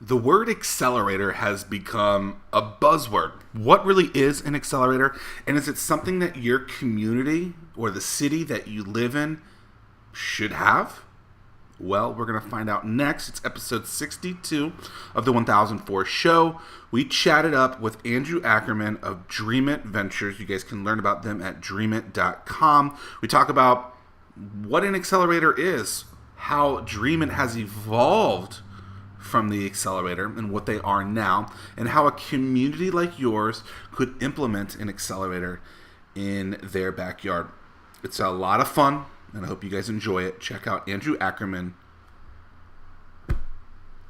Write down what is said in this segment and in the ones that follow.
The word accelerator has become a buzzword. What really is an accelerator? And is it something that your community or the city that you live in should have? Well, we're going to find out next. It's episode 62 of the 1004 show. We chatted up with Andrew Ackerman of DreamIt Ventures. You guys can learn about them at dreamit.com. We talk about what an accelerator is, how DreamIt has evolved from the accelerator and what they are now, and how a community like yours could implement an accelerator in their backyard. It's a lot of fun, and I hope you guys enjoy it. Check out Andrew Ackerman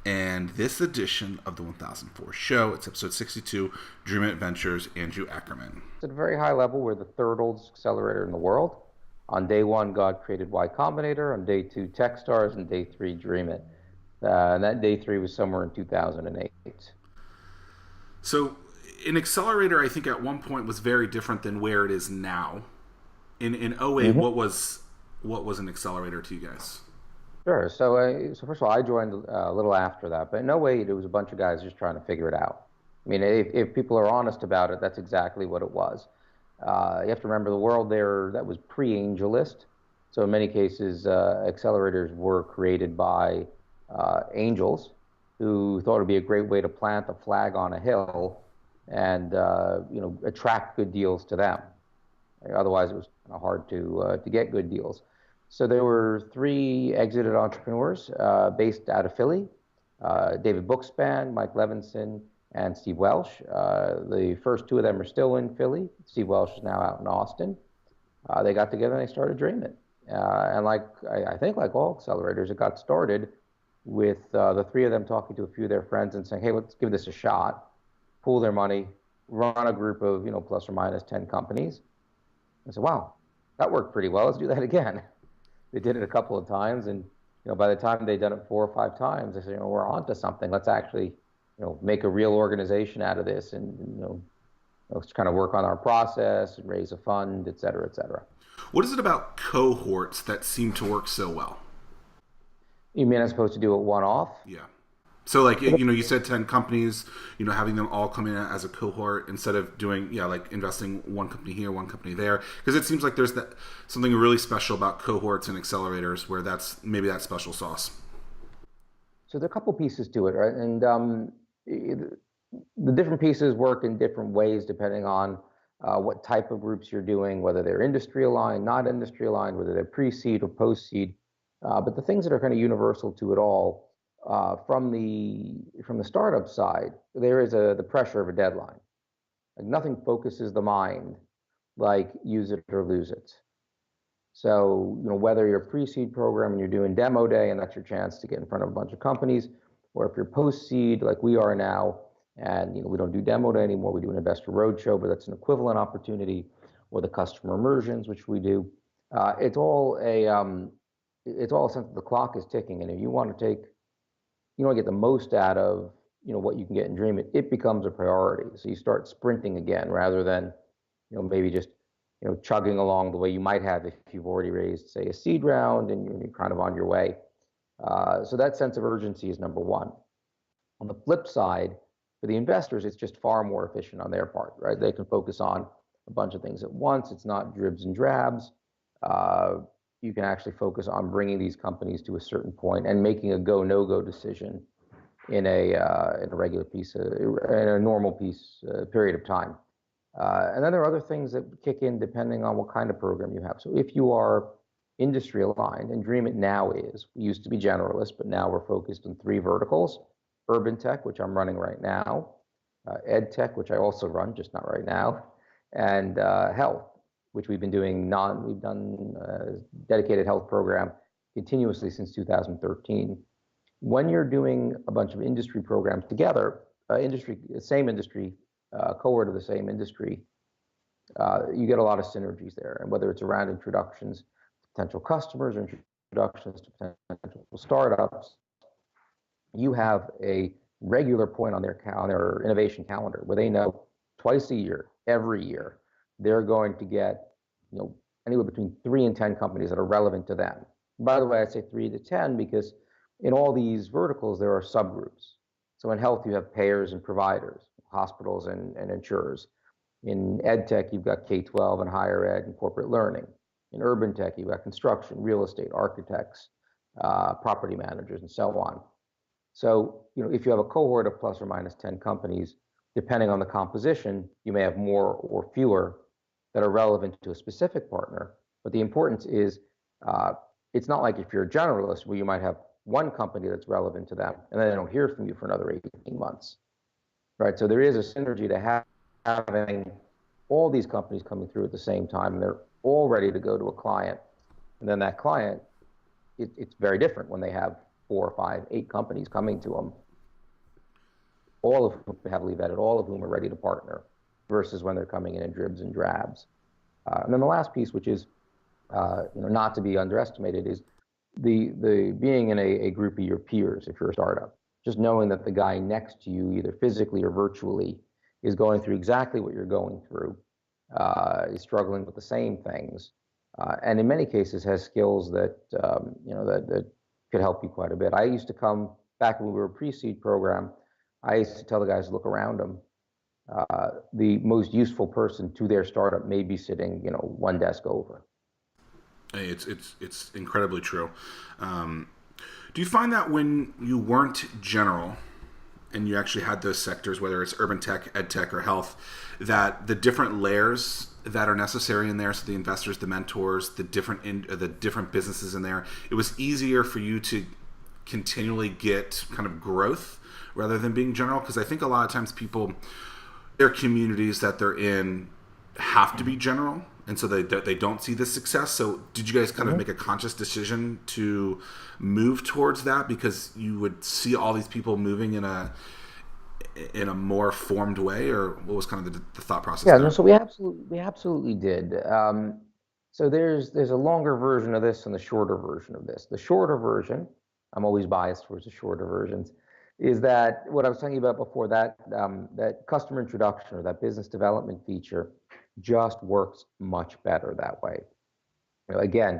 and this edition of the 1004 show. It's episode 62, DreamIt Ventures, Andrew Ackerman. At a very high level, we're the third oldest accelerator in the world. On day one, God created Y Combinator. On day two, Techstars. And day three, DreamIt. And that day three was somewhere in 2008. So, an accelerator, I think, at one point was very different than where it is now. In 08, what was an accelerator to you guys? Sure. So first of all, I joined a little after that, but in 08, it was a bunch of guys just trying to figure it out. I mean, if people are honest about it, that's exactly what it was. You have to remember the world there, that was pre-AngelList. So in many cases, accelerators were created by angels who thought it'd be a great way to plant a flag on a hill and attract good deals to them. Otherwise, it was kind of hard to get good deals. So there were three exited entrepreneurs based out of Philly: David Bookspan, Mike Levinson, and Steve Welsh. The first two of them are still in Philly. Steve Welsh is now out in Austin. They got together and they started DreamIt. And I think like all accelerators, it got started with the three of them talking to a few of their friends and saying, hey, let's give this a shot, pool their money, run a group of, plus or minus 10 companies. I said, wow, that worked pretty well. Let's do that again. They did it a couple of times, and by the time they'd done it 4 or 5 times, they said, we're on to something. Let's actually, make a real organization out of this, and let's kind of work on our process and raise a fund, et cetera, et cetera. What is it about cohorts that seem to work so well? You mean as opposed to do it one-off? Yeah. So, like, you said 10 companies, having them all come in as a cohort instead of doing, like investing one company here, one company there. Because it seems like there's something really special about cohorts and accelerators where that's maybe that special sauce. So there are a couple pieces to it, right? And the different pieces work in different ways depending on what type of groups you're doing, whether they're industry aligned, not industry aligned, whether they're pre-seed or post-seed. But the things that are kind of universal to it all, from the startup side, there is the pressure of a deadline. Like nothing focuses the mind like use it or lose it. So whether you're a pre-seed program and you're doing demo day and that's your chance to get in front of a bunch of companies, or if you're post-seed like we are now, and we don't do demo day anymore, we do an investor roadshow, but that's an equivalent opportunity, or the customer immersions, which we do. It's all a sense that the clock is ticking, and if you want to get the most out of what you can get in DreamIt, it becomes a priority. So you start sprinting again rather than maybe just chugging along the way you might have if you've already raised, say, a seed round and you're kind of on your way. So that sense of urgency is number one. On the flip side, for the investors, it's just far more efficient on their part, right? They can focus on a bunch of things at once. It's not dribs and drabs. You can actually focus on bringing these companies to a certain point and making a go no go decision in a regular piece in a normal period of time. And then there are other things that kick in depending on what kind of program you have. So if you are industry aligned, and DreamIt now is, we used to be generalist, but now we're focused on three verticals: urban tech, which I'm running right now; ed tech, which I also run, just not right now; and health, which we've been doing we've done dedicated health program continuously since 2013. When you're doing a bunch of industry programs together, same industry, cohort of the same industry, you get a lot of synergies there. And whether it's around introductions to potential customers or introductions to potential startups, you have a regular point on their innovation calendar where they know twice a year, every year, they're going to get anywhere between 3 and 10 companies that are relevant to them. By the way, I say 3 to 10 because in all these verticals there are subgroups. So in health, you have payers and providers, hospitals and insurers. In ed tech, you've got K-12 and higher ed and corporate learning. In urban tech, you've got construction, real estate, architects, property managers, and so on. So, if you have a cohort of plus or minus 10 companies, depending on the composition, you may have more or fewer that are relevant to a specific partner. But the importance is, uh, it's not like if you're a generalist where you might have one company that's relevant to them and then they don't hear from you for another 18 months, right? So there is a synergy to having all these companies coming through at the same time, and they're all ready to go to a client. And then that client, it's very different when they have 4 or 5, 8 companies coming to them, all of whom are heavily vetted, all of whom are ready to partner, versus when they're coming in dribs and drabs. And then the last piece, which is not to be underestimated, is the being in a group of your peers if you're a startup. Just knowing that the guy next to you, either physically or virtually, is going through exactly what you're going through, is struggling with the same things, and in many cases has skills that that could help you quite a bit. I used to come back when we were a Precede program. I used to tell the guys to look around them. The most useful person to their startup may be sitting, one desk over. Hey, it's incredibly true. Do you find that when you weren't general and you actually had those sectors, whether it's urban tech, ed tech, or health, that the different layers that are necessary in there, so the investors, the mentors, the different businesses in there, it was easier for you to continually get kind of growth rather than being general? Because I think a lot of times people, their communities that they're in have to be general, and so they don't see the success. So did you guys kind of make a conscious decision to move towards that because you would see all these people moving in a more formed way, or what was kind of the thought process Yeah, there? no, so we absolutely did. So there's a longer version of this and the shorter version of this. The shorter version, I'm always biased towards the shorter versions, is that what I was talking about before, that that customer introduction or that business development feature just works much better that way. Again,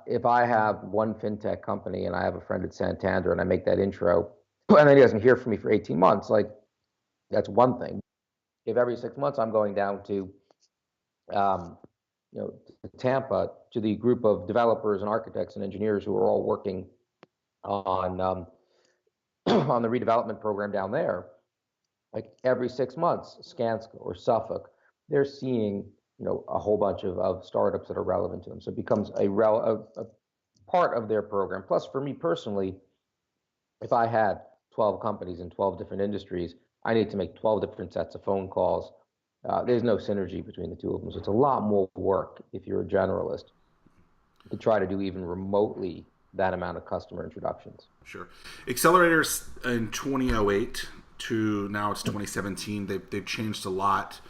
if I have one fintech company and I have a friend at Santander and I make that intro, and then he doesn't hear from me for 18 months, like, that's one thing. If every 6 months I'm going down to um, to Tampa, to the group of developers and architects and engineers who are all working on on the redevelopment program down there, like every 6 months, Skanska or Suffolk, they're seeing a whole bunch of startups that are relevant to them. So it becomes a part of their program. Plus, for me personally, if I had 12 companies in 12 different industries, I need to make 12 different sets of phone calls. There's no synergy between the two of them. So it's a lot more work if you're a generalist to try to do even remotely that amount of customer introductions. Sure. Accelerators in 2008 to now it's 2017. They've changed a lot.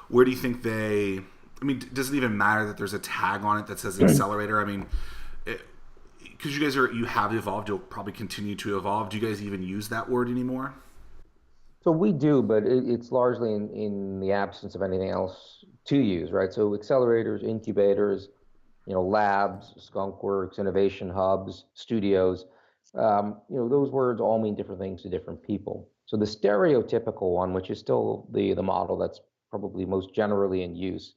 Where do you think they? I mean, does it even matter that there's a tag on it that says accelerator? I mean, because you have evolved, you'll probably continue to evolve. Do you guys even use that word anymore? So we do, but it's largely in the absence of anything else to use, right? So accelerators, incubators, labs, skunk works, innovation hubs, studios, those words all mean different things to different people. So the stereotypical one, which is still the model that's probably most generally in use,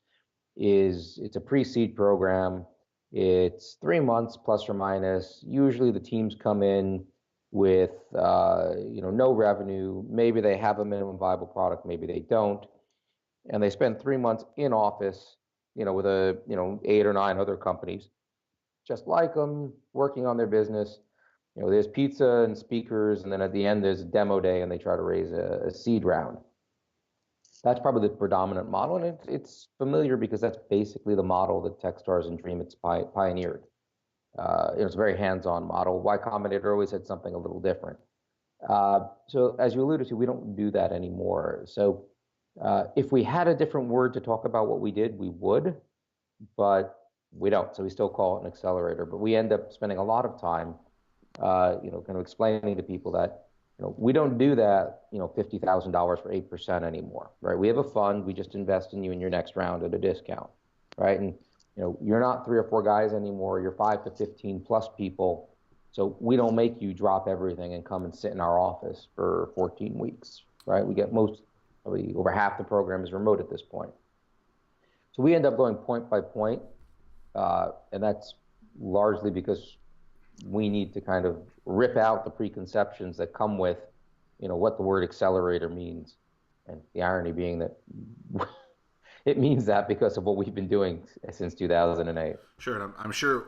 is it's a pre-seed program. It's 3 months plus or minus. Usually the teams come in with no revenue. Maybe they have a minimum viable product, maybe they don't, and they spend 3 months in office, with 8 or 9 other companies just like them, working on their business. There's pizza and speakers, and then at the end there's a demo day, and they try to raise a seed round. That's probably the predominant model, and it's familiar because that's basically the model that Techstars and DreamIt pioneered. It's a very hands-on model. Y Combinator always had something a little different. So as you alluded to, we don't do that anymore. So if we had a different word to talk about what we did, we would, but we don't. So we still call it an accelerator. But we end up spending a lot of time, kind of explaining to people that, we don't do that, $50,000 for 8% anymore, right? We have a fund. We just invest in you in your next round at a discount, right? And you're not 3 or 4 guys anymore. You're 5 to 15 plus people, So we don't make you drop everything and come and sit in our office for 14 weeks, right? We get probably over half the program is remote at this point. So we end up going point by point, and that's largely because we need to kind of rip out the preconceptions that come with, what the word accelerator means. And the irony being that it means that because of what we've been doing since 2008. Sure, and I'm sure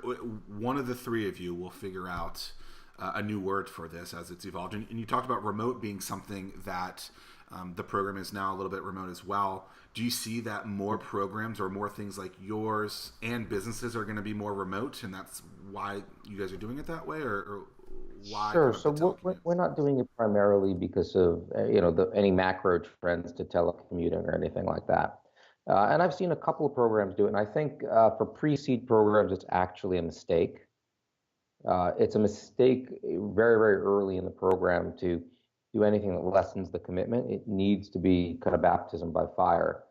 one of the three of you will figure out a new word for this as it's evolved. And you talked about remote being something that the program is now a little bit remote as well. Do you see that more programs or more things like yours and businesses are going to be more remote, and that's why you guys are doing it that way, or why? Sure. So we're not doing it primarily because of any macro trends to telecommuting or anything like that. And I've seen a couple of programs do it, and I think for pre-seed programs, it's actually a mistake. It's a mistake very, very early in the program to do anything that lessens the commitment. It needs to be kind of baptism by fire.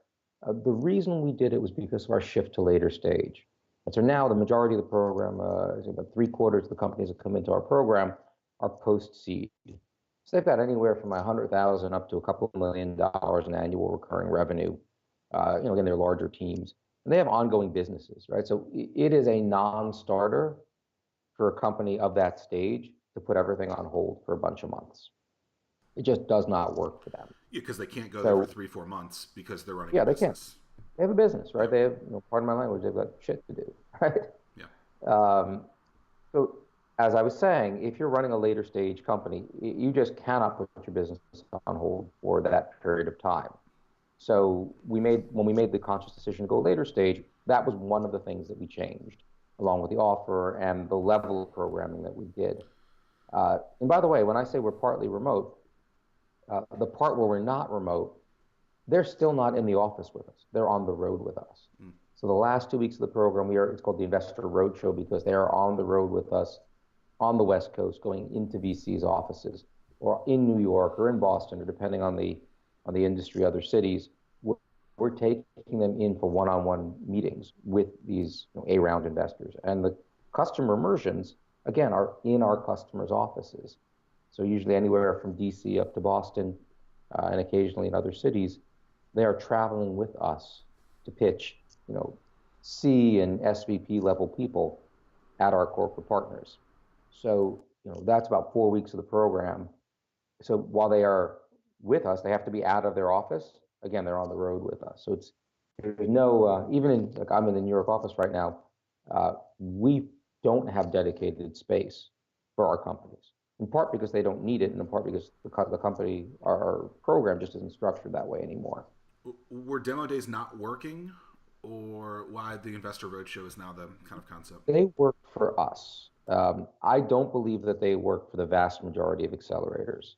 The reason we did it was because of our shift to later stage. And so now the majority of the program, about 3/4 of the companies that come into our program are post-seed. So they've got anywhere from 100,000 up to a couple of $1 million in annual recurring revenue. Again, they're larger teams, and they have ongoing businesses, right? So it is a non-starter for a company of that stage to put everything on hold for a bunch of months. It just does not work for them. Yeah, because they can't go there for 3-4 months because they're running Yeah, a they business. can't. They have a business, right? They have, pardon my language, they've got shit to do, right? Yeah. So as I was saying, if you're running a later stage company, you just cannot put your business on hold for that period of time. So when we made the conscious decision to go later stage, that was one of the things that we changed, along with the offer and the level of programming that we did. And by the way, when I say we're partly remote, the part where we're not remote, they're still not in the office with us. They're on the road with us. Mm. So the last 2 weeks of the program, it's called the Investor Roadshow because they are on the road with us on the West Coast, going into VC's offices, or in New York or in Boston, or depending on the industry, other cities. We're taking them in for one-on-one meetings with these A-round investors. And the customer immersions, again, are in our customers' offices. So usually anywhere from DC up to Boston, and occasionally in other cities, they are traveling with us to pitch, C and SVP level people at our corporate partners. So, that's about 4 weeks of the program. So while they are with us, they have to be out of their office. Again, they're on the road with us. So there's no, even I'm in the New York office right now, we don't have dedicated space for our companies, in part because they don't need it, and in part because the company, our program just isn't structured that way anymore. Were demo days not working, or why the Investor Roadshow is now the kind of concept? They work for us. I don't believe that they work for the vast majority of accelerators.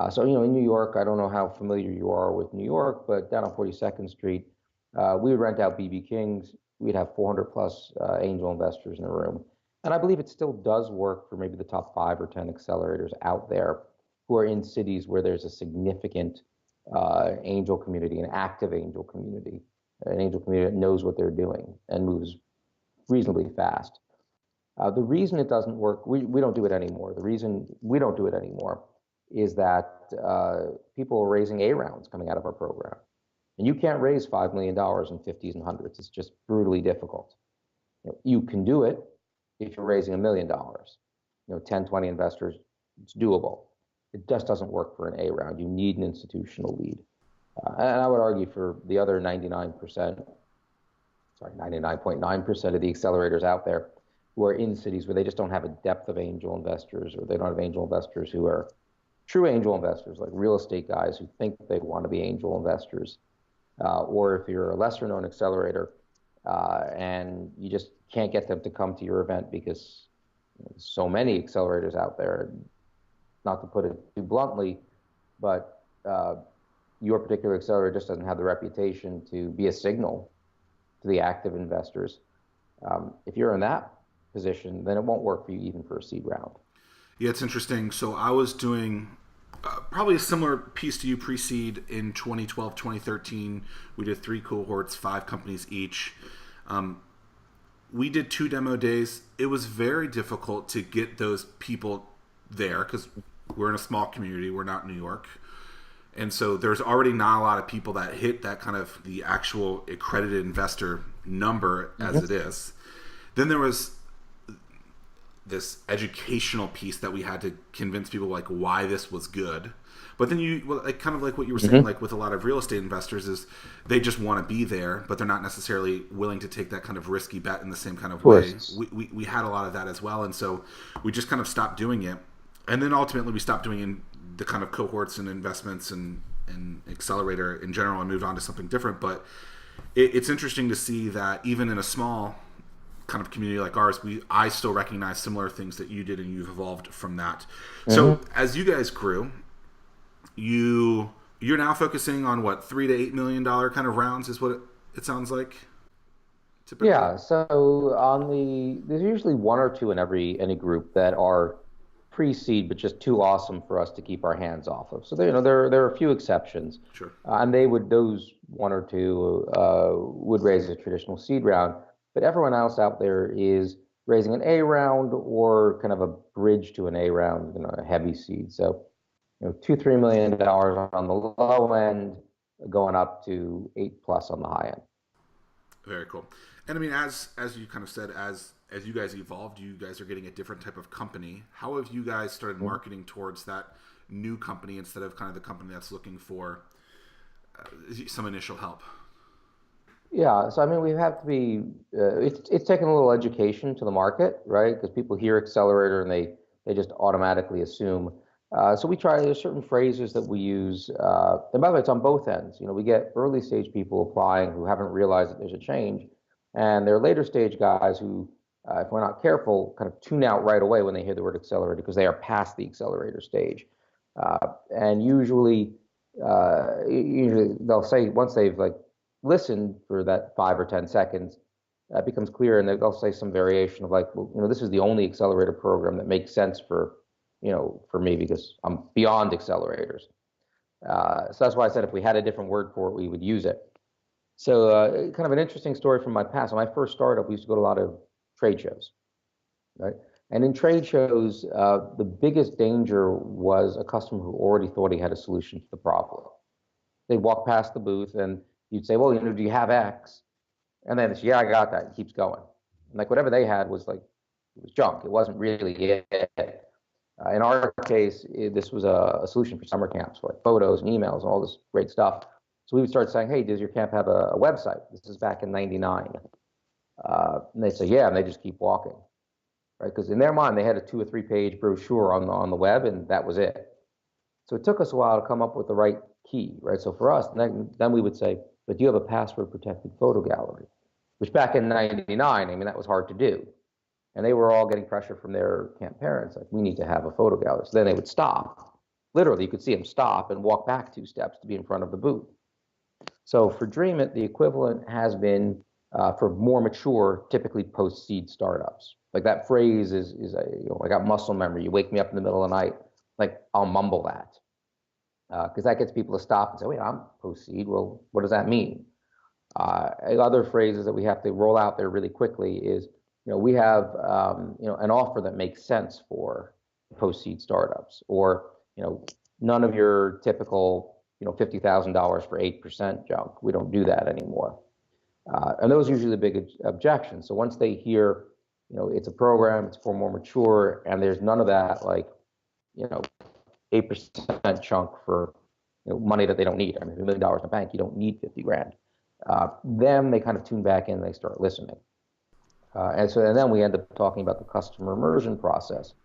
So, in New York, I don't know how familiar you are with New York, but down on 42nd Street, we would rent out BB Kings. We'd have 400 plus angel investors in a room. And I believe it still does work for maybe the top 5 or 10 accelerators out there who are in cities where there's a significant angel community, an active angel community, an angel community that knows what they're doing and moves reasonably fast. The reason it doesn't work, we don't do it anymore. The reason we don't do it anymore is that people are raising A rounds coming out of our program. And you can't raise $5 million in 50s and 100s. It's just brutally difficult. You can do it if you're raising $1 million. 10, 20 investors, it's doable. It just doesn't work for an A round. You need an institutional lead. And I would argue for the other 99.9% of the accelerators out there who are in cities where they just don't have a depth of angel investors, or they don't have angel investors who are true angel investors, like real estate guys who think they want to be angel investors. Or if you're a lesser known accelerator and you just can't get them to come to your event because there's so many accelerators out there, not to put it too bluntly, but your particular accelerator just doesn't have the reputation to be a signal to the active investors. If you're in that position, then it won't work for you even for a seed round. Yeah, it's interesting. So I was doing probably a similar piece to you pre-seed in 2012, 2013. We did 3 cohorts, 5 companies each. we did 2 demo days. It was very difficult to get those people there because we're in a small community. We're not New York. And so there's already not a lot of people that hit that kind of the actual accredited investor number as it is. Then there was this educational piece that we had to convince people like why this was good. But then like kind of like what you were saying, like with a lot of real estate investors is they just want to be there, but they're not necessarily willing to take that kind of risky bet in the same kind of way. We had a lot of that as well. And so we just kind of stopped doing it. And then ultimately we stopped doing in the kind of cohorts and investments and Accelerator in general and moved on to something different. But it's interesting to see that even in a small kind of community like ours, I still recognize similar things that you did and you've evolved from that. So as you guys grew, you're now focusing on what, $3 to $8 million kind of rounds is what it sounds like typically? Yeah, so there's usually one or two in any group that are pre-seed, but just too awesome for us to keep our hands off of. So there are a few exceptions, Sure. And those one or two would raise a traditional seed round, but everyone else out there is raising an A round or kind of a bridge to an A round, a heavy seed. So $2-3 million on the low end, going up to 8+ on the high end. Very cool. And I mean, as you kind of said, as you guys evolved, you guys are getting a different type of company. How have you guys started marketing towards that new company instead of kind of the company that's looking for some initial help? Yeah, so I mean, we have to be. It's taken a little education to the market, right? Because people hear Accelerator and they just automatically assume. So we try. There's certain phrases that we use. And by the way, it's on both ends. We get early stage people applying who haven't realized that there's a change, and there are later stage guys who, if we're not careful, kind of tune out right away when they hear the word Accelerator because they are past the Accelerator stage. And usually they'll say once they've like listened for that 5 or 10 seconds, that becomes clear, and they'll say some variation of like, well, this is the only Accelerator program that makes sense for me because I'm beyond accelerators. So that's why I said if we had a different word for it, we would use it. So kind of an interesting story from my past. When I first started, we used to go to a lot of trade shows, right? And in trade shows, the biggest danger was a customer who already thought he had a solution to the problem. They'd walk past the booth and you'd say, well, do you have X? And then, yeah, I got that. It keeps going. And like whatever they had was like, it was junk. It wasn't really it. In our case, this was a solution for summer camps, for like photos and emails and all this great stuff. So we would start saying, hey, does your camp have a website? This is back in '99. And they say, yeah, and they just keep walking, right? Because in their mind, they had a 2 or 3 page brochure on the web, and that was it. So it took us a while to come up with the right key, right? So for us, then we would say, but do you have a password protected photo gallery? Which back in '99, I mean, that was hard to do. And they were all getting pressure from their camp parents, like, we need to have a photo gallery. So then they would stop. Literally, you could see them stop and walk back 2 steps to be in front of the booth. So for DreamIt, the equivalent has been for more mature, typically post-seed startups. Like that phrase is I got muscle memory. You wake me up in the middle of the night, like I'll mumble that. Because that gets people to stop and say, wait, I'm post-seed. Well, what does that mean? Other phrases that we have to roll out there really quickly is, we have an offer that makes sense for post-seed startups, or none of your typical $50,000 for 8% junk. We don't do that anymore, and those are usually the big objections. So once they hear it's a program, it's for more mature, and there's none of that like 8% chunk for money that they don't need. I mean, $1 million in the bank, you don't need 50 grand. Then they kind of tune back in and they start listening. And then we end up talking about the customer immersion process,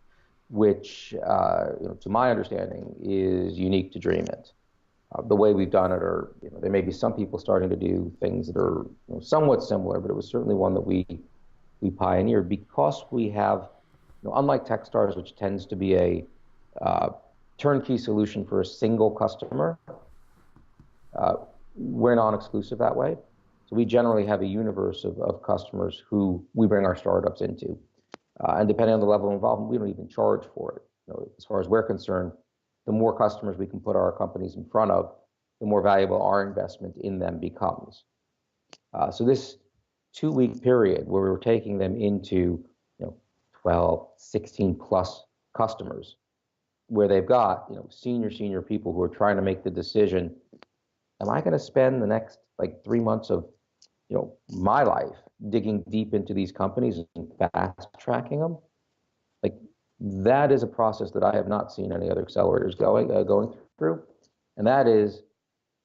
which, to my understanding, is unique to DreamIt. The way we've done it, or there may be some people starting to do things that are somewhat similar, but it was certainly one that we pioneered because we have, unlike Techstars, which tends to be a turnkey solution for a single customer, we're non-exclusive that way. So we generally have a universe of customers who we bring our startups into. And depending on the level of involvement, we don't even charge for it. As far as we're concerned, the more customers we can put our companies in front of, the more valuable our investment in them becomes. So this 2 week period where we were taking them into, 12, 16 plus customers where they've got, senior people who are trying to make the decision, am I going to spend the next like 3 months of, my life digging deep into these companies and fast tracking them? Like that is a process that I have not seen any other accelerators going through, and that is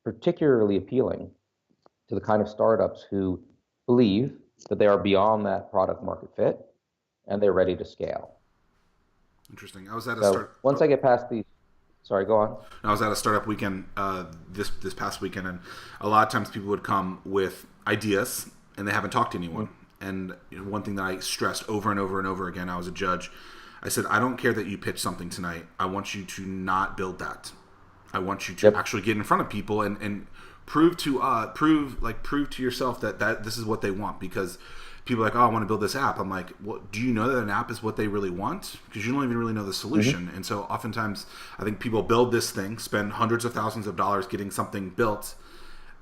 particularly appealing to the kind of startups who believe that they are beyond that product market fit and they're ready to scale. Interesting. I was at a So start. once I get past these, sorry, go on. I was at a startup weekend this past weekend, and a lot of times people would come with ideas, and they haven't talked to anyone. And one thing that I stressed over and over and over again, I was a judge. I said, I don't care that you pitch something tonight. I want you to not build that. I want you to actually get in front of people and prove to yourself that this is what they want, because people are like, oh, I want to build this app. I'm like, well, do you know that an app is what they really want? Because you don't even really know the solution. And so oftentimes I think people build this thing, spend hundreds of thousands of dollars getting something built,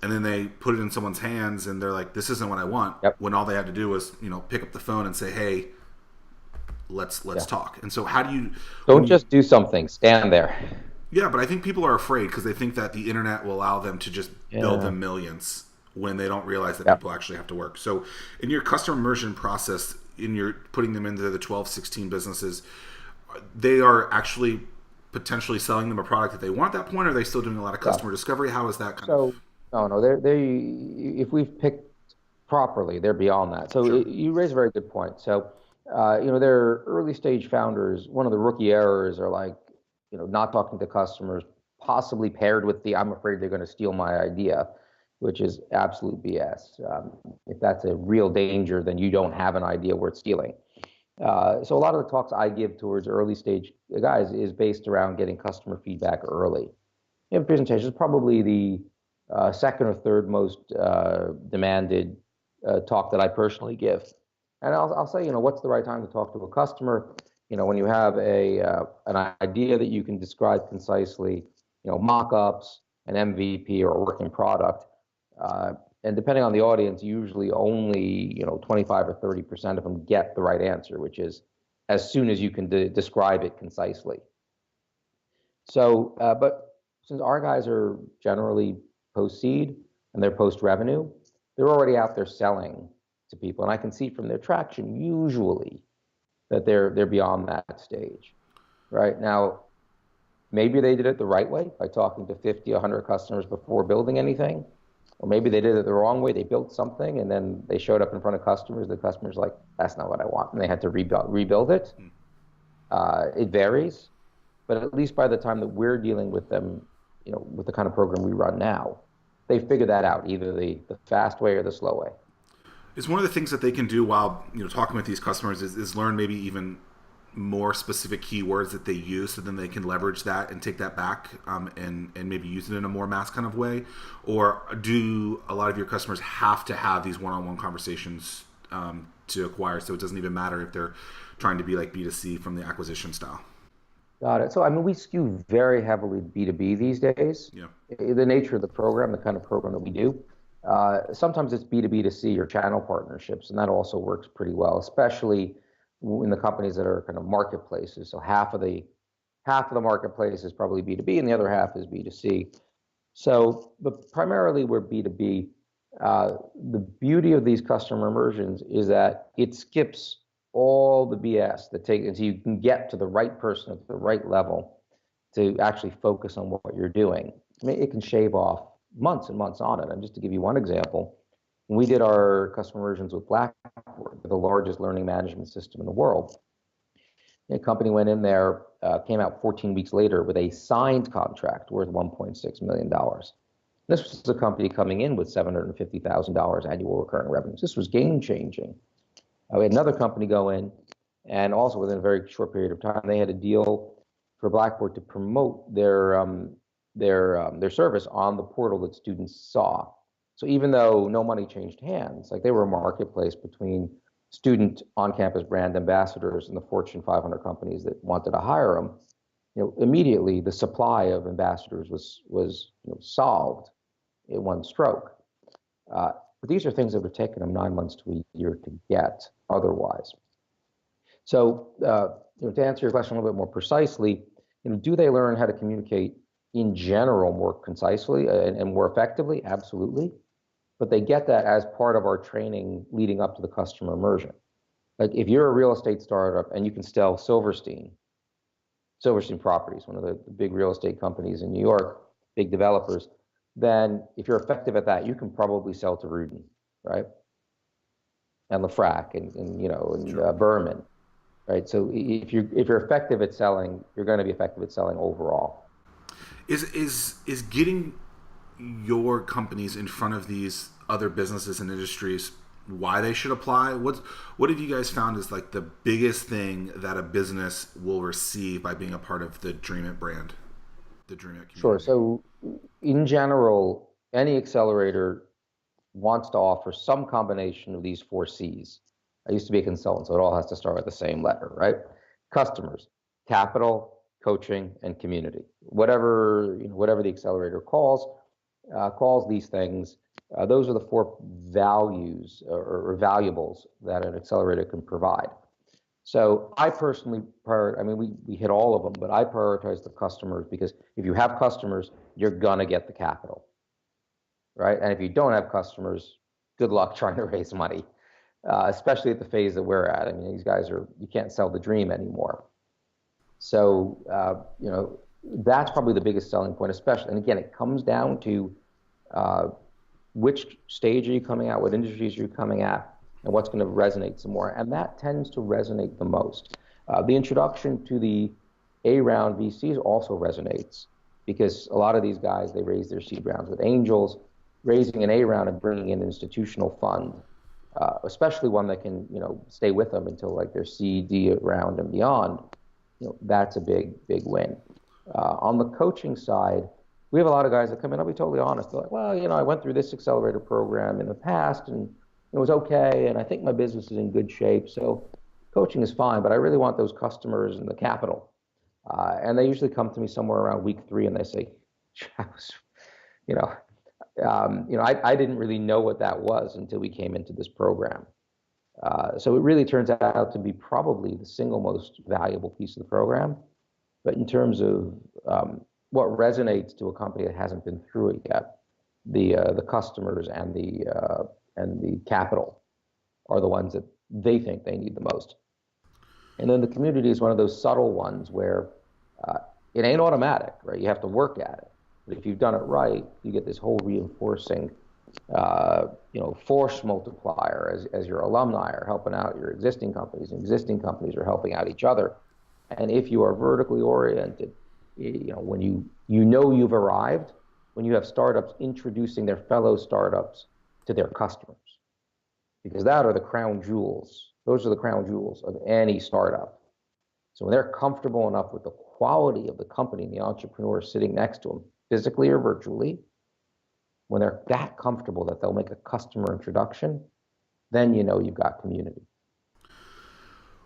and then they put it in someone's hands and they're like, this isn't what I want. When all they had to do was, pick up the phone and say, hey, let's talk. And so how do you... Don't just do something, stand there. Yeah, but I think people are afraid because they think that the internet will allow them to just build them millions when they don't realize that people actually have to work. So in your customer immersion process, in your putting them into the 12, 16 businesses, they are actually potentially selling them a product that they want at that point, or are they still doing a lot of customer discovery? How is that kind of... No, if we've picked properly, they're beyond that. So you raise a very good point. So, their early stage founders, one of the rookie errors are like, not talking to customers, possibly paired with the, I'm afraid they're going to steal my idea, which is absolute BS. If that's a real danger, then you don't have an idea worth stealing. So a lot of the talks I give towards early stage guys is based around getting customer feedback early. Presentation is probably the second or third most demanded talk that I personally give. And I'll say, what's the right time to talk to a customer? When you have an idea that you can describe concisely, mock-ups, an MVP or a working product, and depending on the audience, usually only 25 or 30% of them get the right answer, which is as soon as you can describe it concisely. So, but since our guys are generally post-seed and they're post-revenue, they're already out there selling to people, and I can see from their traction usually that they're beyond that stage. Right now, maybe they did it the right way by talking to 50, 100 customers before building anything, or maybe they did it the wrong way. They built something and then they showed up in front of customers. The customers like, that's not what I want, and they had to rebuild it. It varies, but at least by the time that we're dealing with them, with the kind of program we run now, they figured that out, either the fast way or the slow way. It's one of the things that they can do while talking with these customers is learn maybe even more specific keywords that they use, so then they can leverage that and take that back and maybe use it in a more mass kind of way. Or do a lot of your customers have to have these one-on-one conversations to acquire, so it doesn't even matter if they're trying to be like B2C from the acquisition style? Got it. So, we skew very heavily B2B these days. Yeah. The nature of the program, the kind of program that we do. Sometimes it's B2B2C or channel partnerships, and that also works pretty well, especially in the companies that are kind of marketplaces. So half of the marketplace is probably B2B, and the other half is B2C. So, but primarily we're B2B. The beauty of these customer immersions is that it skips all the BS that until you can get to the right person at the right level to actually focus on what you're doing. It can shave off months and months on it. And just to give you one example, when we did our customer immersions with Blackboard, the largest learning management system in the world, a company went in there, came out 14 weeks later with a signed contract worth $1.6 million. This was a company coming in with $750,000 annual recurring revenues. This was game changing. We had another company go in, and also within a very short period of time, they had a deal for Blackboard to promote their service on the portal that students saw. So even though no money changed hands, like they were a marketplace between student on-campus brand ambassadors and the Fortune 500 companies that wanted to hire them, immediately the supply of ambassadors was solved in one stroke. but these are things that would have taken them 9 months to a year to get otherwise. So, to answer your question a little bit more precisely, do they learn how to communicate in general more concisely and more effectively? Absolutely. But they get that as part of our training leading up to the customer immersion. Like if you're a real estate startup and you can sell Silverstein Properties, one of the big real estate companies in New York, big developers, then if you're effective at that, you can probably sell to Rudin, right? And LeFrak and Sure. Berman, right? So if you're effective at selling, you're going to be effective at selling overall. Is getting your companies in front of these other businesses and industries why they should apply? What have you guys found is like the biggest thing that a business will receive by being a part of the DreamIt brand, the DreamIt Sure. community? So in general, any accelerator wants to offer some combination of these four C's. I used to be a consultant, so it all has to start with the same letter, right? Customers, capital, coaching, and community. Whatever the accelerator calls these things. Those are the four values or valuables that an accelerator can provide. So I personally we hit all of them, but I prioritize the customers because if you have customers, you're gonna get the capital, right? And if you don't have customers, good luck trying to raise money, especially at the phase that we're at. I mean, you can't sell the dream anymore. So, that's probably the biggest selling point, especially. And again, it comes down to which stage are you coming at, what industries are you coming at, and what's going to resonate some more. And that tends to resonate the most. The introduction to the A round VCs also resonates because a lot of these guys, they raise their seed rounds with angels. Raising an A round and bringing in an institutional fund, especially one that can, stay with them until like their C, D round and beyond, that's a big, big win. On the coaching side, we have a lot of guys that come in, I'll be totally honest. They're like, well, I went through this accelerator program in the past and it was okay. And I think my business is in good shape. So coaching is fine, but I really want those customers and the capital. And they usually come to me somewhere around week 3 and they say, you know, I didn't really know what that was until we came into this program. So it really turns out to be probably the single most valuable piece of the program. But in terms of what resonates to a company that hasn't been through it yet, the customers and the capital are the ones that they think they need the most. And then the community is one of those subtle ones where it ain't automatic, right? You have to work at it. But if you've done it right, you get this whole reinforcing, force multiplier as your alumni are helping out your existing companies, and existing companies are helping out each other. And if you are vertically oriented, when you've arrived, when you have startups introducing their fellow startups to their customers, because that are the crown jewels. Those are the crown jewels of any startup. So when they're comfortable enough with the quality of the company and the entrepreneur sitting next to them, physically or virtually, when they're that comfortable that they'll make a customer introduction, then you've got community.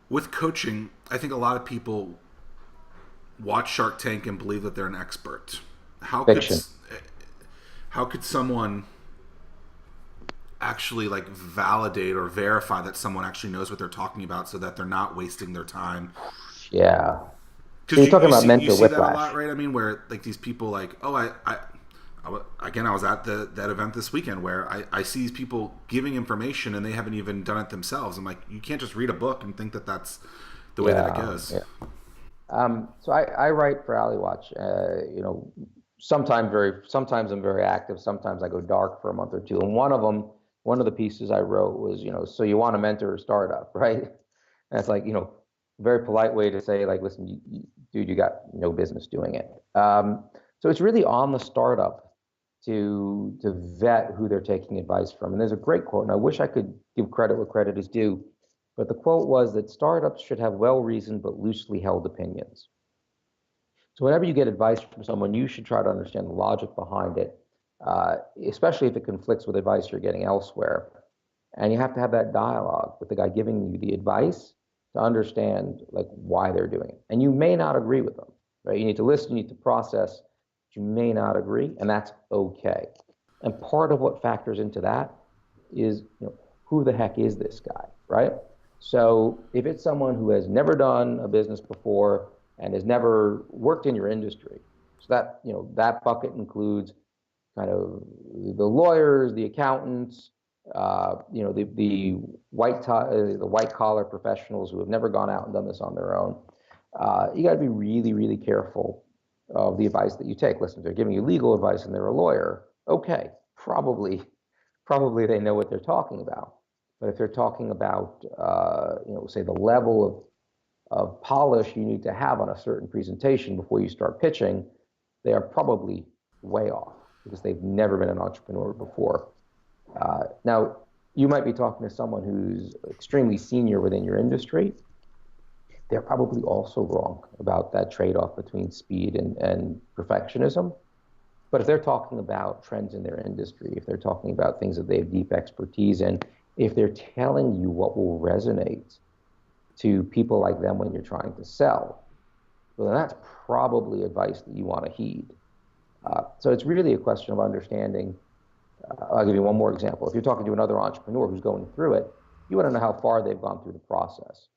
With coaching, I think a lot of people watch Shark Tank and believe that they're an expert. Fiction. How could someone actually like validate or verify that someone actually knows what they're talking about so that they're not wasting their time? Yeah. So Because you're talking about you mental see that a whiplash. lot, right? I mean, where like these people like, oh, I was at that event this weekend where I see these people giving information and they haven't even done it themselves. I'm like, you can't just read a book and think that that's the way that it goes. Yeah. So I write for Alley Watch. Sometimes I'm very active. Sometimes I go dark for a month or two. And one of the pieces I wrote was, so you want to mentor a startup, right? And it's like, very polite way to say like, listen, dude, you got no business doing it. So it's really on the startup to vet who they're taking advice from. And there's a great quote, and I wish I could give credit where credit is due, but the quote was that startups should have well-reasoned but loosely held opinions. So whenever you get advice from someone, you should try to understand the logic behind it, especially if it conflicts with advice you're getting elsewhere. And you have to have that dialogue with the guy giving you the advice to understand like why they're doing it. And you may not agree with them, right? You need to listen, you need to process. You may not agree, and that's okay. And part of what factors into that is, who the heck is this guy, right? So if it's someone who has never done a business before and has never worked in your industry, so that, that bucket includes kind of the lawyers, the accountants, the the white collar professionals who have never gone out and done this on their own. You got to be really, really careful of the advice that you take. Listen, if they're giving you legal advice and they're a lawyer, okay, probably they know what they're talking about. But if they're talking about, say the level of polish you need to have on a certain presentation before you start pitching, they are probably way off because they've never been an entrepreneur before. Now, you might be talking to someone who's extremely senior within your industry. They're probably also wrong about that trade-off between speed and perfectionism. But if they're talking about trends in their industry, if they're talking about things that they have deep expertise in, if they're telling you what will resonate to people like them when you're trying to sell, well, then that's probably advice that you want to heed. So it's really a question of understanding. I'll give you one more example. If you're talking to another entrepreneur who's going through it, you want to know how far they've gone through the process.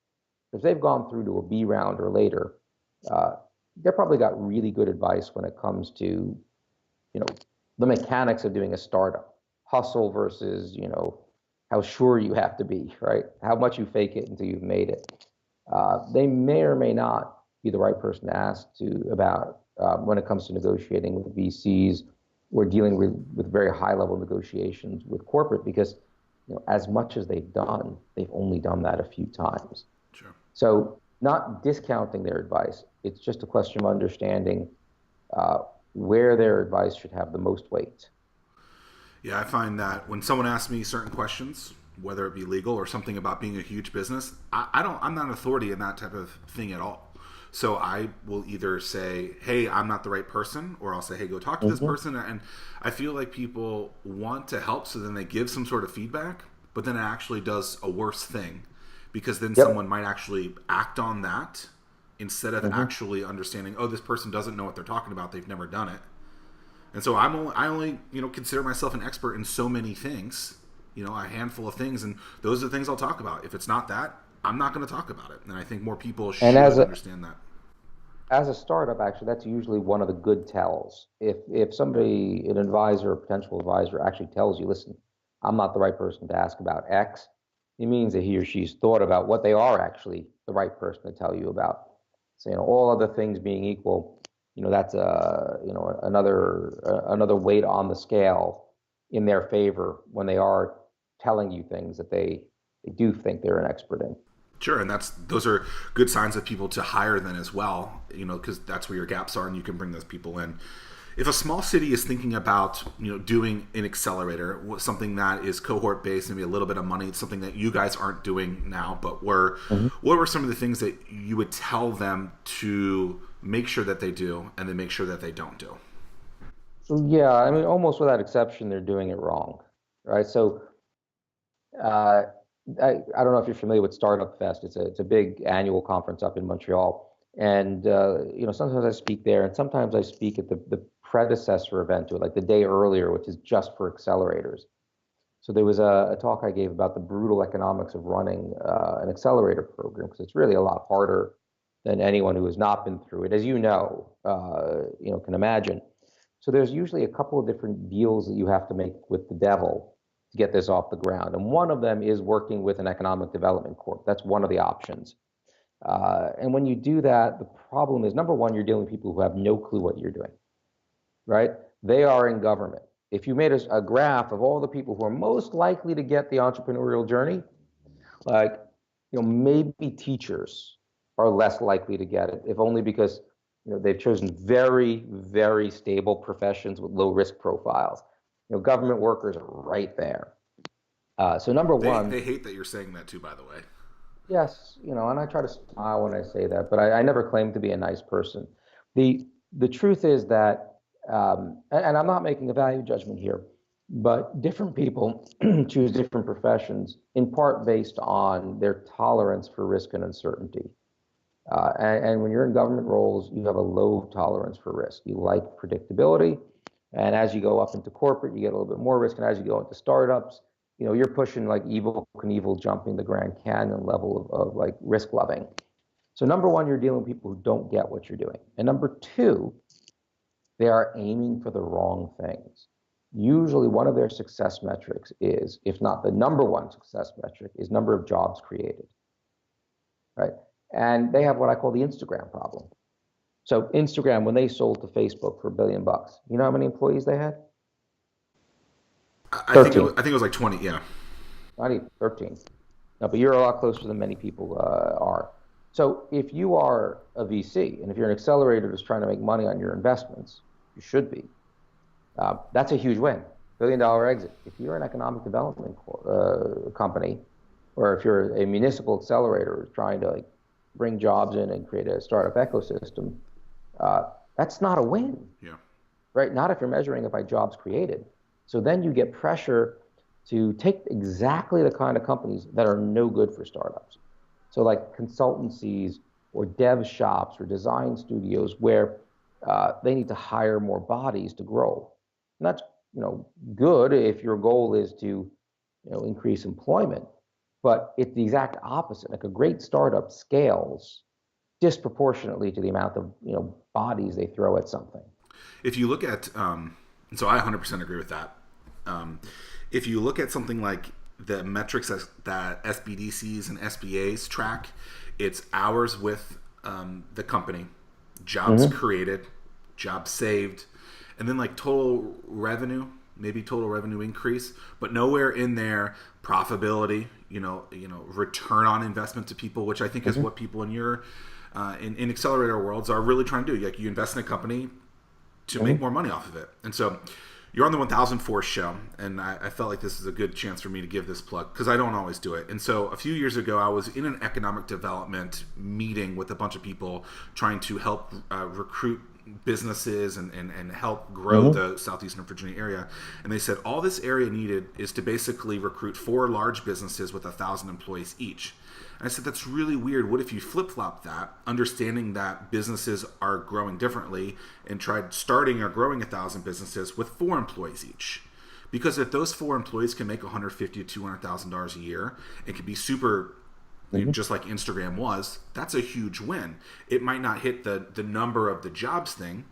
If they've gone through to a B round or later, they're probably got really good advice when it comes to, the mechanics of doing a startup, hustle versus, how sure you have to be, right? How much you fake it until you've made it. They may or may not be the right person to ask about when it comes to negotiating with VCs or dealing with very high level negotiations with corporate, because as much as they've only done that a few times. Sure. So not discounting their advice, it's just a question of understanding where their advice should have the most weight. Yeah, I find that when someone asks me certain questions, whether it be legal or something about being a huge business, I'm not an authority in that type of thing at all. So I will either say, hey, I'm not the right person, or I'll say, hey, go talk to this person. And I feel like people want to help, so then they give some sort of feedback, but then it actually does a worse thing, because then someone might actually act on that instead of actually understanding, oh, this person doesn't know what they're talking about. They've never done it. And so I only consider myself an expert in so many things, a handful of things, and those are the things I'll talk about. If it's not that, I'm not going to talk about it. And I think more people should understand that. As a startup, actually, that's usually one of the good tells. If somebody, an advisor or potential advisor, actually tells you, listen, I'm not the right person to ask about X, it means that he or she's thought about what they are actually the right person to tell you about. So, all other things being equal, that's another weight on the scale in their favor when they are telling you things that they do think they're an expert in. Sure, and those are good signs of people to hire then as well, because that's where your gaps are, and you can bring those people in. If a small city is thinking about doing an accelerator, something that is cohort based, maybe a little bit of money, it's something that you guys aren't doing now, but what were some of the things that you would tell them to make sure that they do, and then make sure that they don't do? So yeah, I mean, almost without exception, they're doing it wrong, right? So uh, I don't know if you're familiar with Startup Fest. It's a big annual conference up in Montreal, and sometimes I speak there, and sometimes I speak at the predecessor event to it, like the day earlier, which is just for accelerators. So there was a talk I gave about the brutal economics of running an accelerator program, because it's really a lot harder than anyone who has not been through it, as can imagine. So there's usually a couple of different deals that you have to make with the devil to get this off the ground. And one of them is working with an economic development corp. That's one of the options. And when you do that, the problem is, number one, you're dealing with people who have no clue what you're doing, right? They are in government. If you made a graph of all the people who are most likely to get the entrepreneurial journey, like, maybe teachers are less likely to get it, if only because they've chosen very, very stable professions with low risk profiles. Government workers are right there. So number one, they hate that you're saying that too, by the way. yes, and I try to smile when I say that, but I never claim to be a nice person. The truth is that, and I'm not making a value judgment here, but different people choose different professions in part based on their tolerance for risk and uncertainty. And when you're in government roles, you have a low tolerance for risk. You like predictability. And as you go up into corporate, you get a little bit more risk. And as you go into startups, you're pushing like Evil Knievel jumping the Grand Canyon level of like risk loving. So number one, you're dealing with people who don't get what you're doing. And number two, they are aiming for the wrong things. Usually one of their success metrics is, if not the number one success metric, is number of jobs created, right? And they have what I call the Instagram problem. So Instagram, when they sold to Facebook for $1 billion, you know how many employees they had? I think 13. I think it was like 20. Yeah. Not even 13. No, but you're a lot closer than many people are. So if you are a VC and if you're an accelerator that's trying to make money on your investments, you should be. That's a huge win. $1 billion exit. If you're an economic development company, or if you're a municipal accelerator trying to like bring jobs in and create a startup ecosystem, that's not a win. Yeah. Right? Not if you're measuring it by jobs created. So then you get pressure to take exactly the kind of companies that are no good for startups. So like consultancies or dev shops or design studios where they need to hire more bodies to grow. And that's good if your goal is to increase employment, but it's the exact opposite. Like a great startup scales disproportionately to the amount of bodies they throw at something. If you look at, so I 100% agree with that. If you look at something like the metrics that SBDCs and SBAs track, it's hours with the company, jobs created, jobs saved, and then like total revenue, maybe total revenue increase, but nowhere in there profitability, return on investment to people, which I think is what people in your in accelerator worlds are really trying to do. Like you invest in a company to make more money off of it. And so you're on the 1004 show, and I felt like this is a good chance for me to give this plug because I don't always do it. And so a few years ago, I was in an economic development meeting with a bunch of people trying to help recruit businesses and help grow the southeastern Virginia area. And they said all this area needed is to basically recruit 4 large businesses with 1,000 employees each. And I said, that's really weird. What if you flip-flop that, understanding that businesses are growing differently, and tried starting or growing 1,000 businesses with 4 employees each? Because if those 4 employees can make $150,000 to $200,000 a year, it could be super, just like Instagram was, that's a huge win. It might not hit the number of the jobs thing,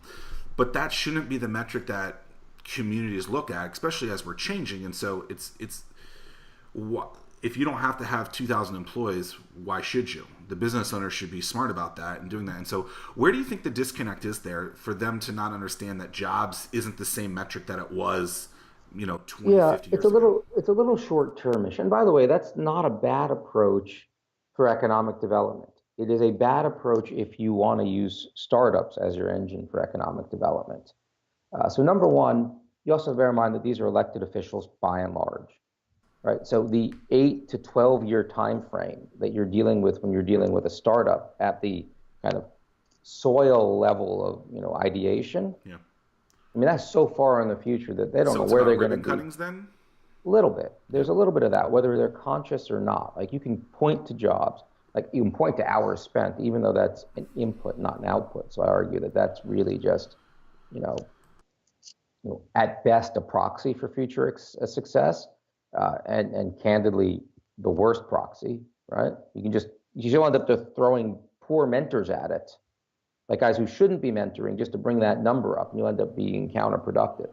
but that shouldn't be the metric that communities look at, especially as we're changing. And so it's if you don't have to have 2,000 employees, why should you? The business owner should be smart about that and doing that. And so where do you think the disconnect is there for them to not understand that jobs isn't the same metric that it was, 20, Yeah, 50 years ago? it's a little short-termish. And by the way, that's not a bad approach for economic development. It is a bad approach if you want to use startups as your engine for economic development. So number one, you also have to bear in mind that these are elected officials by and large. Right. So the 8 to 12 year time frame that you're dealing with when you're dealing with a startup at the kind of soil level of ideation. Yeah. I mean, that's so far in the future that they don't So know it's where about they're going to ribbon be. cuttings then? A little bit. There's a little bit of that, whether they're conscious or not. Like you can point to jobs, like you can point to hours spent, even though that's an input, not an output. So I argue that that's really just, at best a proxy for future success. And candidly, the worst proxy, right? You end up just throwing poor mentors at it, like guys who shouldn't be mentoring, just to bring that number up, and you end up being counterproductive.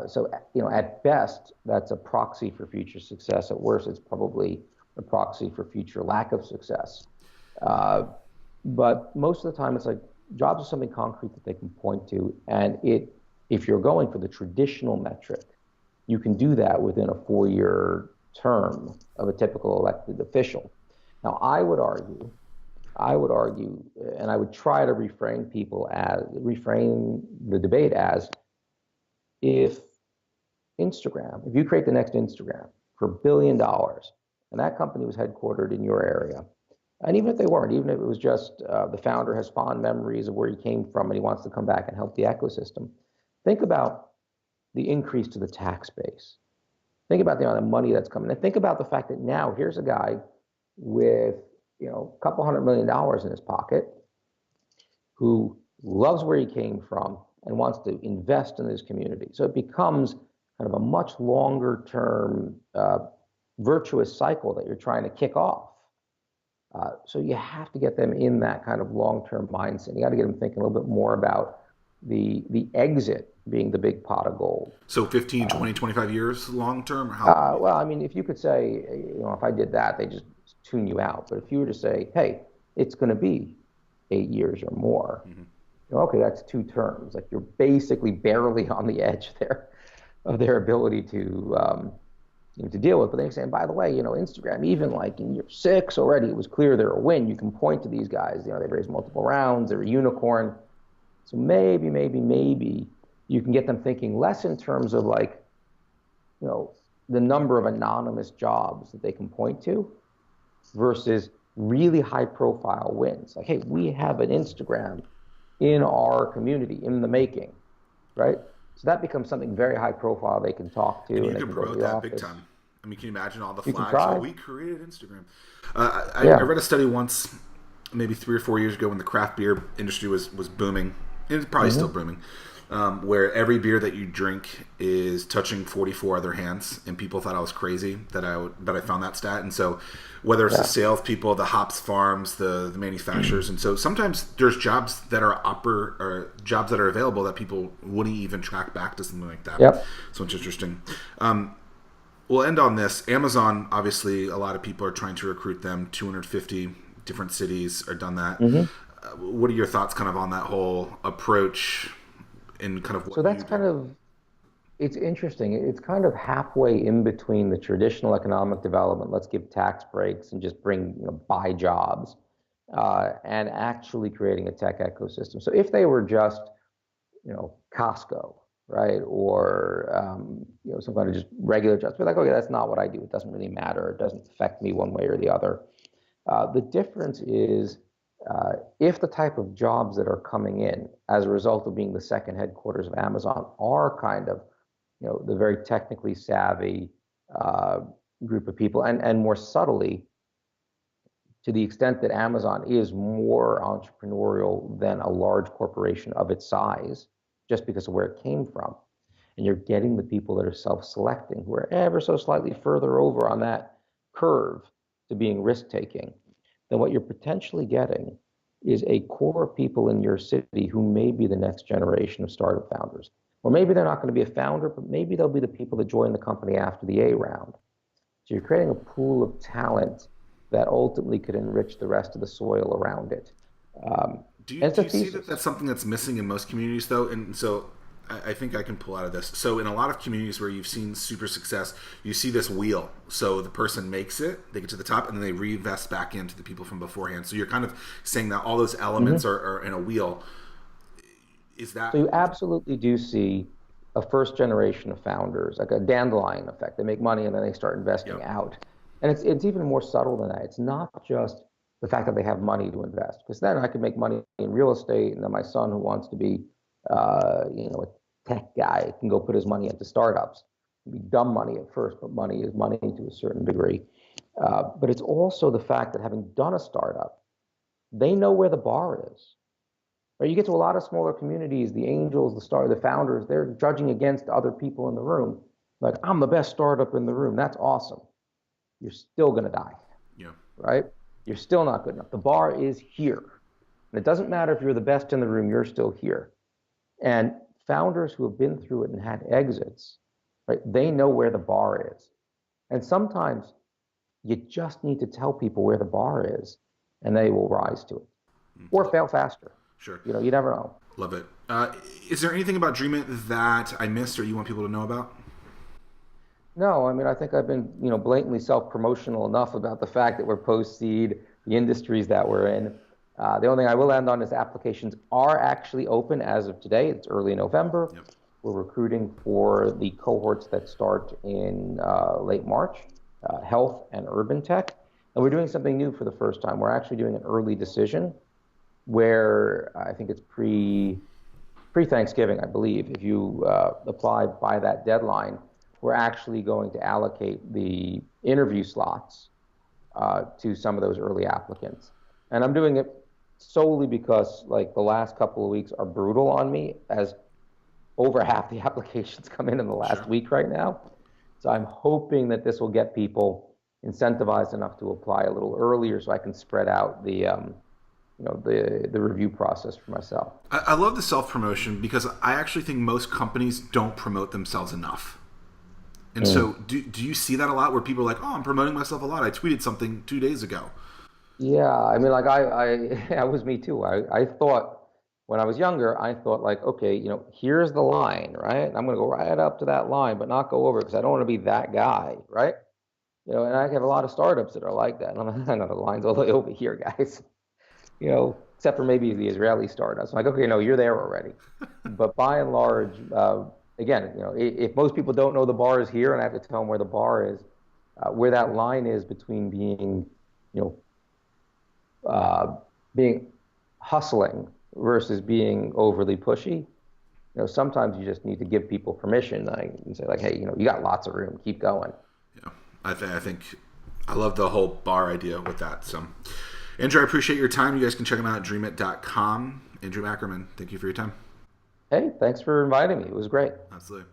So, at best, that's a proxy for future success. At worst, it's probably a proxy for future lack of success. But most of the time, it's like jobs are something concrete that they can point to, and if you're going for the traditional metric, you can do that within a 4-year term of a typical elected official. Now, I would argue, and I would try to reframe the debate as, if you create the next Instagram for $1 billion, and that company was headquartered in your area, and even if they weren't, even if it was just the founder has fond memories of where he came from and he wants to come back and help the ecosystem, think about the increase to the tax base. Think about the amount of money that's coming. And think about the fact that now here's a guy with a couple $100 million in his pocket who loves where he came from and wants to invest in his community. So it becomes kind of a much longer term virtuous cycle that you're trying to kick off. So you have to get them in that kind of long-term mindset. You got to get them thinking a little bit more about the exit being the big pot of gold. So 15, 20, 25 years long term, or how long? Well, I mean, if you could say, if I did that, they just tune you out. But if you were to say, hey, it's going to be 8 years or more, Mm-hmm. Okay, that's 2 terms. Like you're basically barely on the edge there of their ability to deal with. But then you're saying, by the way, Instagram, even like in year 6 already, it was clear they're a win. You can point to these guys. They've raised multiple rounds. They're a unicorn. So maybe you can get them thinking less in terms of like, you know, the number of anonymous jobs that they can point to versus really high profile wins. Like, hey, we have an Instagram in our community in the making, right? So that becomes something very high profile they can talk to And and you they can can go to promote the that big office. time. I mean, can you imagine all the You can flags? Oh, try. we created Instagram. I Yeah. read a study once, maybe 3 or 4 years ago, when the craft beer industry was booming. It's probably still Mm-hmm. booming. Where every beer that you drink is touching 44 other hands, and people thought I was crazy that I found that stat. And so, whether it's the Yeah. salespeople, the hops farms, the manufacturers, and so sometimes there's jobs that are or jobs that are available that people wouldn't even track back to something like that. Yep. So it's interesting. We'll end on this. Amazon, obviously, a lot of people are trying to recruit them. 250 different cities are done that. Mm-hmm. What are your thoughts kind of on that whole approach and kind of So what you that's do? kind of it's interesting. It's kind of halfway in between the traditional economic development, let's give tax breaks and just bring, buy jobs, and actually creating a tech ecosystem. So if they were just, Costco, right, or some kind of just regular jobs, we're like, okay, that's not what I do. It doesn't really matter. It doesn't affect me one way or the other. The difference is if the type of jobs that are coming in as a result of being the second headquarters of Amazon are kind of the very technically savvy uh, group of people, and more subtly, to the extent that Amazon is more entrepreneurial than a large corporation of its size, just because of where it came from. And you're getting the people that are self-selecting, who are ever so slightly further over on that curve to being risk-taking, then what you're potentially getting is a core of people in your city who may be the next generation of startup founders. Or maybe they're not going to be a founder, but maybe they'll be the people that join the company after the A round. So you're creating a pool of talent that ultimately could enrich the rest of the soil around it. And it's Do a you see that thesis. that's something that's missing in most communities, though? And so I think I can pull out of this. So in a lot of communities where you've seen super success, you see this wheel. So the person makes it, they get to the top, and then they reinvest back into the people from beforehand. So you're kind of saying that all those elements Mm-hmm. are in a wheel. Is So that you absolutely do see a first generation of founders, like a dandelion effect. They make money and then they start yeah? investing out. And it's even more subtle than that. It's not just the fact that they have money to invest, because then I could make money in real estate, and then my son who wants to be, a tech guy can go put his money into startups. It'd be dumb money at first, but money is money to a certain degree. But it's also the fact that having done a startup, they know where the bar is. Right? You get to a lot of smaller communities, the angels, the founders, they're judging against other people in the room. Like, I'm the best startup in the room. That's awesome. You're still going to die, Yeah. right? You're still not good enough. The bar is here. And it doesn't matter if you're the best in the room, you're still here. And founders who have been through it and had exits, right, they know where the bar is. And sometimes you just need to tell people where the bar is, and they will rise to it or fail faster. Sure. You never know. Love it. Is there anything about DreamIt that I missed or you want people to know about? No, I mean, I think I've been, blatantly self-promotional enough about the fact that we're post-seed, the industries that we're in. The only thing I will end on is applications are actually open as of today. It's early November. Yep. We're recruiting for the cohorts that start in late March, health and urban tech. And we're doing something new for the first time. We're actually doing an early decision where I think it's pre-Thanksgiving, I believe. If you apply by that deadline, we're actually going to allocate the interview slots to some of those early applicants. And I'm doing it solely because like the last couple of weeks are brutal on me as over half the applications come in the last Sure. week right now. So I'm hoping that this will get people incentivized enough to apply a little earlier, so I can spread out the review process for myself. I love the self promotion because I actually think most companies don't promote themselves enough. And so, Mm. do you see that a lot where people are like, "Oh, I'm promoting myself a lot. I tweeted something 2 days ago." Yeah, I mean, like that was me too. I thought when I was younger, I thought like, okay, here's the line, right? I'm gonna go right up to that line, but not go over because I don't want to be that guy, right? And I have a lot of startups that are like that. And I'm like, I know the line's all the way over here, guys. Except for maybe the Israeli startups. I'm like, okay, no, you're there already. But by and large, again, if most people don't know the bar is here, and I have to tell them where the bar is, where that line is between you know, uh, being hustling versus being overly pushy. Sometimes you just need to give people permission, like, and say like, hey, you got lots of room, keep going. Yeah, I think I love the whole bar idea with that. So, Andrew, I appreciate your time. You guys can check them out at DreamIt.com. Andrew Ackerman, thank you for your time. Hey, thanks for inviting me. It was great. Absolutely.